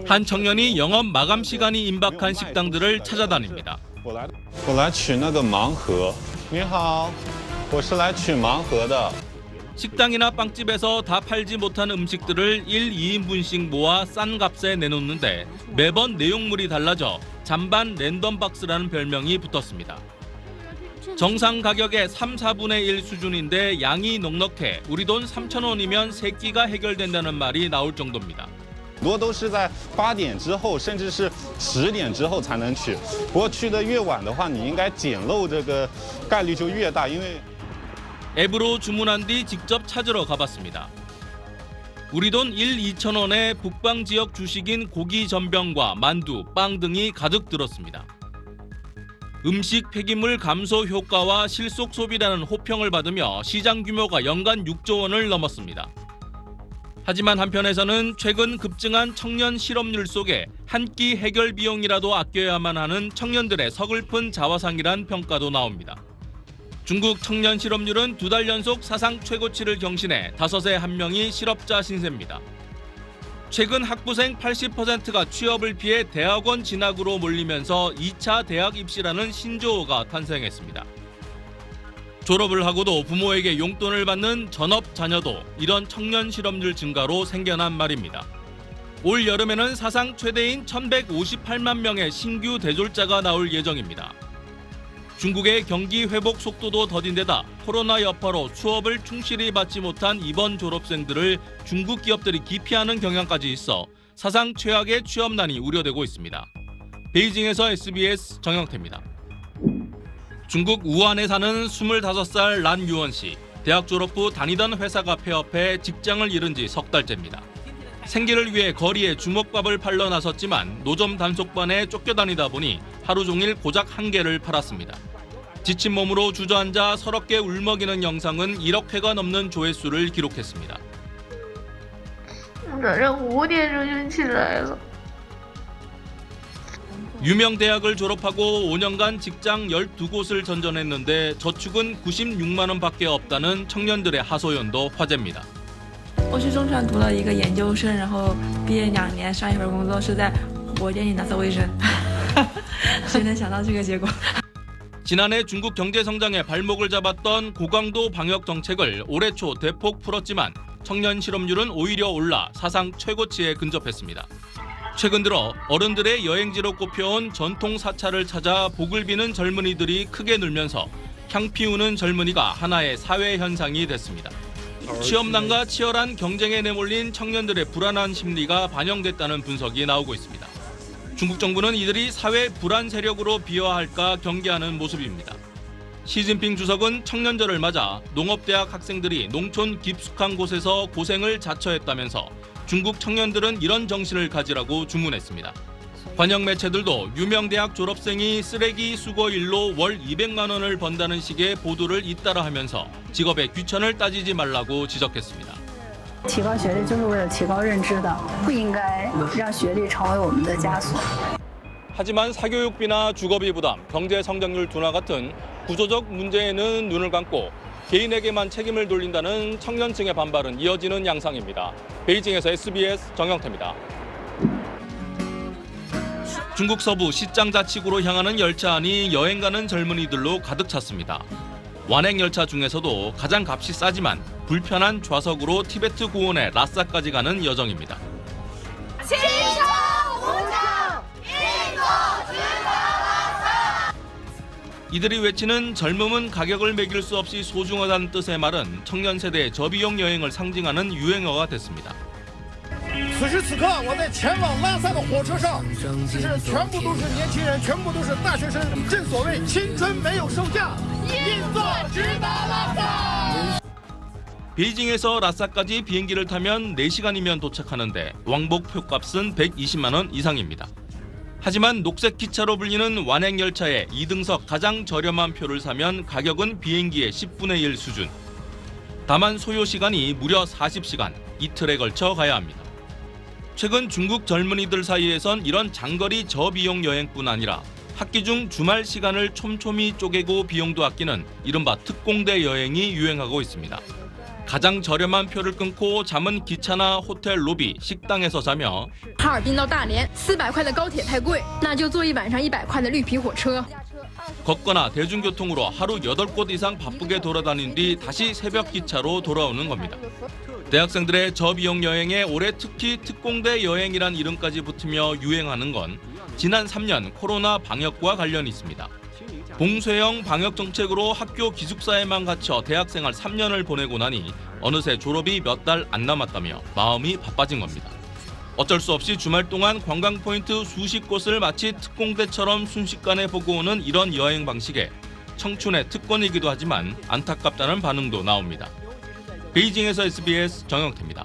한 청년이 영업 마감 시간이 임박한 식당들을 찾아다닙니다. 我来取那个盲盒。您好，我是来取盲盒的。 식당이나 빵집에서 다 팔지 못한 음식들을 1, 2인분씩 모아 싼 값에 내놓는데 매번 내용물이 달라져 잔반 랜덤박스라는 별명이 붙었습니다. 정상 가격의 3, 4분의 1 수준인데 양이 넉넉해 우리 돈 3,000원이면 3끼가 해결된다는 말이 나올 정도입니다. 很多都是在8点之后，甚至是10点之后才能取。不过去的越晚的话，你应该捡漏这个概率就越大，因为 앱으로 주문한 뒤 직접 찾으러 가봤습니다. 우리 돈 1, 2,000원에 북방 지역 주식인 고기 전병과 만두, 빵 등이 가득 들었습니다. 음식 폐기물 감소 효과와 실속 소비라는 호평을 받으며 시장 규모가 연간 6조 원을 넘었습니다. 하지만 한편에서는 최근 급증한 청년 실업률 속에 한 끼 해결 비용이라도 아껴야만 하는 청년들의 서글픈 자화상이란 평가도 나옵니다. 중국 청년 실업률은 2달 연속 사상 최고치를 경신해 5에 1명이 실업자 신세입니다. 최근 학부생 80%가 취업을 피해 대학원 진학으로 몰리면서 2차 대학 입시라는 신조어가 탄생했습니다. 졸업을 하고도 부모에게 용돈을 받는 전업 자녀도 이런 청년 실업률 증가로 생겨난 말입니다. 올 여름에는 사상 최대인 1,158만 명의 신규 대졸자가 나올 예정입니다. 중국의 경기 회복 속도도 더딘 데다 코로나 여파로 수업을 충실히 받지 못한 이번 졸업생들을 중국 기업들이 기피하는 경향까지 있어 사상 최악의 취업난이 우려되고 있습니다. 베이징에서 SBS 정영태입니다. 중국 우한에 사는 25살 란유원 씨. 대학 졸업 후 다니던 회사가 폐업해 직장을 잃은 지 석 달째입니다. 생계를 위해 거리에 주먹밥을 팔러 나섰지만 노점 단속반에 쫓겨다니다 보니 하루 종일 고작 1개를 팔았습니다. 지친 몸으로 주저앉아 서럽게 울먹이는 영상은 1억 회가 넘는 조회수를 기록했습니다. 早上5点钟就起来了。 유명 대학을 졸업하고 5년간 직장 12곳을 전전했는데 저축은 96만 원밖에 없다는 청년들의 하소연도 화제입니다. 我去中传读了一个研究生，然后毕业2年，上一份工作是在火锅店里拿扫卫生。谁能想到这个结果？ 지난해 중국 경제 성장에 발목을 잡았던 고강도 방역 정책을 올해 초 대폭 풀었지만 청년 실업률은 오히려 올라 사상 최고치에 근접했습니다. 최근 들어 어른들의 여행지로 꼽혀온 전통 사찰을 찾아 복을 비는 젊은이들이 크게 늘면서 향 피우는 젊은이가 하나의 사회 현상이 됐습니다. 취업난과 치열한 경쟁에 내몰린 청년들의 불안한 심리가 반영됐다는 분석이 나오고 있습니다. 중국 정부는 이들이 사회 불안 세력으로 비화할까 경계하는 모습입니다. 시진핑 주석은 청년절을 맞아 농업대학 학생들이 농촌 깊숙한 곳에서 고생을 자처했다면서 중국 청년들은 이런 정신을 가지라고 주문했습니다. 관영 매체들도 유명 대학 졸업생이 쓰레기 수거 일로 월 200만 원을 번다는 식의 보도를 잇따라 하면서 직업의 귀천을 따지지 말라고 지적했습니다. 提高学历就是为了提高认知的，不应该让学历成为我们的枷锁。 하지만 사교육비나 주거비 부담, 경제 성장률 둔화 같은 구조적 문제에는 눈을 감고 개인에게만 책임을 돌린다는 청년층의 반발은 이어지는 양상입니다. 베이징에서 SBS 정영태입니다. 중국 서부 시장자치구로 향하는 열차 안이 여행 가는 젊은이들로 가득 찼습니다. 완행 열차 중에서도 가장 값이 싸지만 불편한 좌석으로 티베트 고원의 라싸까지 가는 여정입니다. 이들이 외치는 젊음은 가격을 매길 수 없이 소중하다는 뜻의 말은 청년 세대의 저비용 여행을 상징하는 유행어가 됐습니다. 此时此刻，我在前往拉萨的火车上，这是全部都是年轻人，全部都是大学生。正所谓青春没有售价，硬座直达拉萨。 베이징에서 라싸까지 비행기를 타면 4시간이면 도착하는데 왕복 표값은 120만 원 이상입니다. 하지만 녹색 기차로 불리는 완행 열차에 2등석 가장 저렴한 표를 사면 가격은 비행기의 10분의 1 수준. 다만 소요 시간이 무려 40시간, 이틀에 걸쳐 가야 합니다. 최근 중국 젊은이들 사이에선 이런 장거리 저비용 여행뿐 아니라 학기 중 주말 시간을 촘촘히 쪼개고 비용도 아끼는 이른바 특공대 여행이 유행하고 있습니다. 가장 저렴한 표를 끊고 잠은 기차나 호텔 로비, 식당에서 자며 哈尔滨到大连400块的高铁太贵，那就坐一晚上100块的绿皮火车。 걷거나 대중교통으로 하루 8곳 이상 바쁘게 돌아다닌 뒤 다시 새벽 기차로 돌아오는 겁니다. 대학생들의 저비용 여행에 올해 특히 특공대 여행이란 이름까지 붙으며 유행하는 건 지난 3년 코로나 방역과 관련이 있습니다. 봉쇄형 방역 정책으로 학교 기숙사에만 갇혀 대학생활 3년을 보내고 나니 어느새 졸업이 몇 달 안 남았다며 마음이 바빠진 겁니다. 어쩔 수 없이 주말 동안 관광 포인트 수십 곳을 마치 특공대처럼 순식간에 보고 오는 이런 여행 방식에 청춘의 특권이기도 하지만 안타깝다는 반응도 나옵니다. 베이징에서 SBS 정영태입니다.